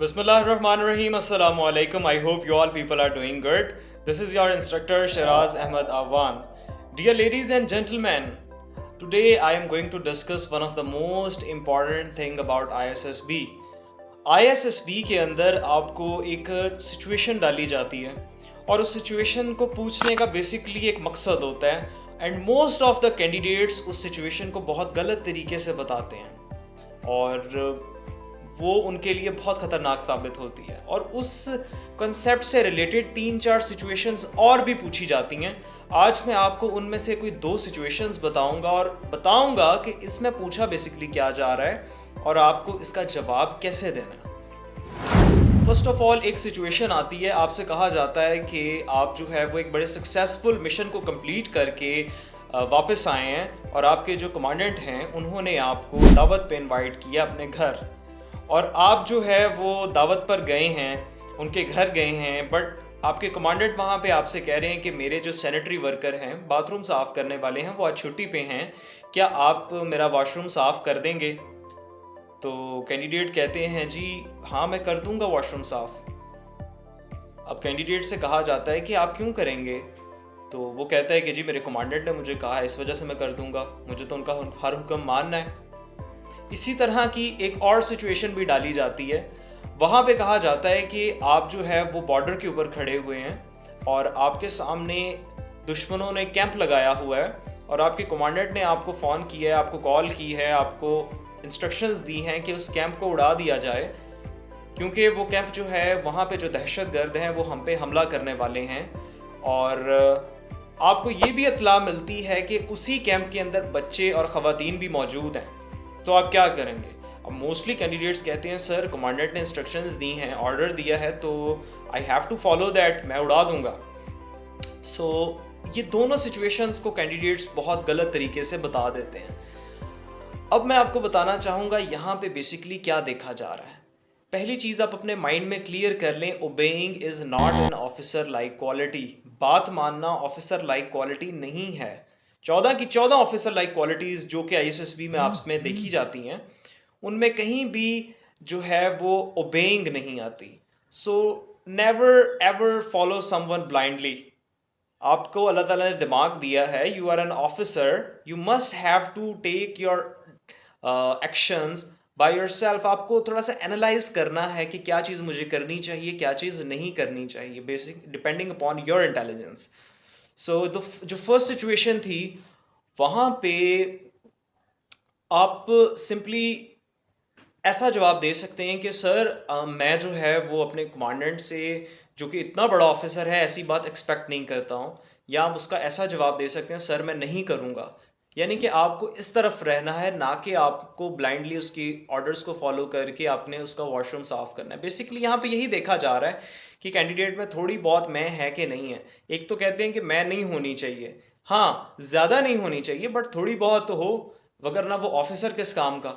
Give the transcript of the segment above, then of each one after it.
Bismillahirrahmanirrahim. Assalamu alaikum. I hope you all people are doing good. This is your instructor Sheraz Ahmad Awan. Dear ladies and gentlemen, today I am going to discuss one of the most important thing about ISSB. ISSB के अंदर आपको एक situation डाली जाती है और उस situation को पूछने का बेसिकली एक मकसद होता है and most of the candidates उस सिचुएशन को बहुत गलत तरीके से बताते हैं और वो उनके लिए बहुत ख़तरनाक साबित होती है और उस कंसेप्ट से रिलेटेड 3-4 सिचुएशंस और भी पूछी जाती हैं। आज मैं आपको उनमें से कोई 2 सिचुएशंस बताऊंगा और बताऊंगा कि इसमें पूछा बेसिकली क्या जा रहा है और आपको इसका जवाब कैसे देना है। फर्स्ट ऑफ ऑल एक सिचुएशन आती है, आपसे कहा जाता है कि आप जो है वो एक बड़े सक्सेसफुल मिशन को कंप्लीट करके वापस आए हैं और आपके जो कमांडेंट हैं उन्होंने आपको दावत पे इनवाइट किया अपने घर और आप जो है वो दावत पर गए हैं, उनके घर गए हैं, बट आपके कमांडेंट वहाँ पे आपसे कह रहे हैं कि मेरे जो सैनिटरी वर्कर हैं, बाथरूम साफ़ करने वाले हैं, वो आज छुट्टी पे हैं, क्या आप मेरा वॉशरूम साफ़ कर देंगे? तो कैंडिडेट कहते हैं जी हाँ मैं कर दूंगा वॉशरूम साफ़। अब कैंडिडेट से कहा जाता है कि आप क्यों करेंगे? तो वो कहता है कि जी मेरे कमांडेंट ने मुझे कहा है, इस वजह से मैं कर दूंगा, मुझे तो उनका हर हुक्म मानना है। इसी तरह की एक और सिचुएशन भी डाली जाती है। वहाँ पे कहा जाता है कि आप जो है वो बॉर्डर के ऊपर खड़े हुए हैं और आपके सामने दुश्मनों ने कैंप लगाया हुआ है और आपके कमांडेंट ने आपको फ़ोन किया है, आपको कॉल की है, आपको इंस्ट्रक्शंस दी हैं कि उस कैंप को उड़ा दिया जाए क्योंकि वो कैंप जो है वहाँ पे जो दहशतगर्द हैं वो हम पे हमला करने वाले हैं। और आपको ये भी इत्तला मिलती है कि उसी कैंप के अंदर बच्चे और ख़वातीन भी मौजूद हैं, तो आप क्या करेंगे? अब मोस्टली कैंडिडेट्स कहते हैं सर कमांडेंट ने इंस्ट्रक्शंस दी हैं, ऑर्डर दिया है, तो I have to follow that, मैं उड़ा दूंगा। सो ये दोनों सिचुएशंस को कैंडिडेट्स बहुत गलत तरीके से बता देते हैं। अब मैं आपको बताना चाहूँगा यहाँ पे बेसिकली क्या देखा जा रहा है। पहली चीज़ आप अपने माइंड में क्लियर कर लें, obeying is not an officer like quality. बात मानना ऑफिसर लाइक क्वालिटी नहीं है। 14 की 14 ऑफिसर लाइक क्वालिटीज़ जो कि ISSB में आप में देखी जाती हैं उनमें कहीं भी जो है वो ओबेइंग नहीं आती। So never ever follow someone blindly. आपको अल्लाह ताला ने दिमाग दिया है, you are an officer, you must have to take your actions by yourself. आपको थोड़ा सा एनालाइज करना है कि क्या चीज़ मुझे करनी चाहिए, क्या चीज़ नहीं करनी चाहिए, basic depending upon your intelligence. So जो फर्स्ट सिचुएशन थी वहाँ पे आप सिंपली ऐसा जवाब दे सकते हैं कि सर मैं जो है वो अपने कमांडेंट से जो कि इतना बड़ा ऑफिसर है ऐसी बात एक्सपेक्ट नहीं करता हूँ। या आप उसका ऐसा जवाब दे सकते हैं सर मैं नहीं करूँगा। यानी कि आपको इस तरफ रहना है, ना कि आपको ब्लाइंडली उसकी ऑर्डर्स को फॉलो करके आपने उसका वॉशरूम साफ़ करना है। बेसिकली यहाँ पे यही देखा जा रहा है कि कैंडिडेट में थोड़ी बहुत मैं है कि नहीं है। एक तो कहते हैं कि मैं नहीं होनी चाहिए, हाँ ज़्यादा नहीं होनी चाहिए बट थोड़ी बहुत तो हो, वगरना वो ऑफिसर किस काम का।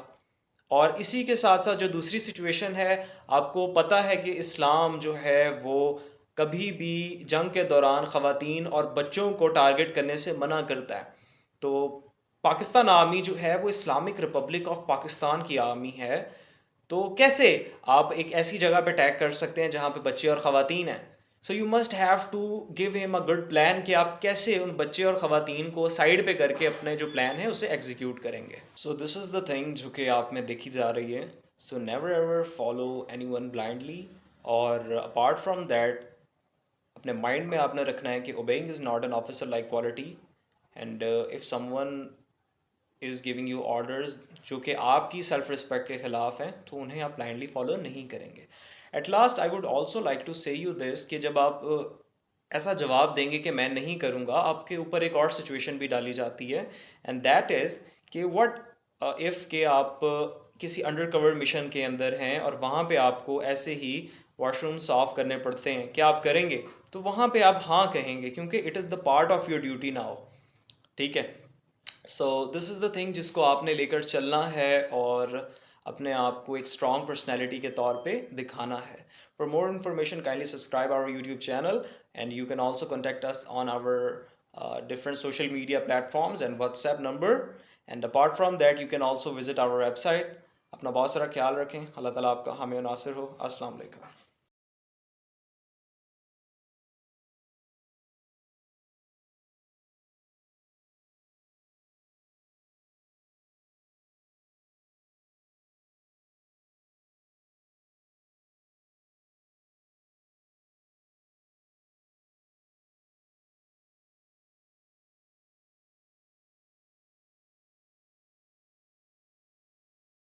और इसी के साथ साथ जो दूसरी सिचुएशन है, आपको पता है कि इस्लाम जो है वो कभी भी जंग के दौरान ख़वातीन और बच्चों को टारगेट करने से मना करता है। तो पाकिस्तान आर्मी जो है वो इस्लामिक रिपब्लिक ऑफ पाकिस्तान की आर्मी है, तो कैसे आप एक ऐसी जगह पे अटैक कर सकते हैं जहाँ पे बच्चे और ख़वातीन हैं? So you must have to give him a good plan कि आप कैसे उन बच्चे और ख़वातीन को साइड पे करके अपने जो प्लान है उसे एग्जीक्यूट करेंगे। So this is the thing जो कि आप में देखी जा रही है। सो never ever follow any one blindly. और अपार्ट फ्रॉम दैट अपने माइंड में आपने रखना है कि obeying is not an officer like quality and if someone is giving you orders जो कि आपकी सेल्फ रिस्पेक्ट के ख़िलाफ़ हैं तो उन्हें आप ब्लाइंडली फॉलो नहीं करेंगे। At last I would also like to say you this कि जब आप ऐसा जवाब देंगे कि मैं नहीं करूँगा, आपके ऊपर एक और सिचुएशन भी डाली जाती है एंड दैट इज़ कि व्हाट इफ़ के आप किसी अंडर कवर मिशन के अंदर हैं और वहाँ पे आपको ऐसे ही वॉशरूम साफ़ करने पड़ते हैं, क्या आप करेंगे? तो वहाँ पे आप हाँ कहेंगे क्योंकि it is the part of your duty now. ठीक है। So this is the thing जिसको आपने लेकर चलना है और अपने आप को एक स्ट्रॉन्ग पर्सनैलिटी के तौर पे दिखाना है। For more information kindly subscribe our YouTube channel and you can also contact us on our different social media platforms and WhatsApp number. And apart from that, you can also visit our website अपना बहुत सारा ख्याल रखें। अल्लाह ताला आपका हामी और नासिर हो। अस्सलाम वालेकुम।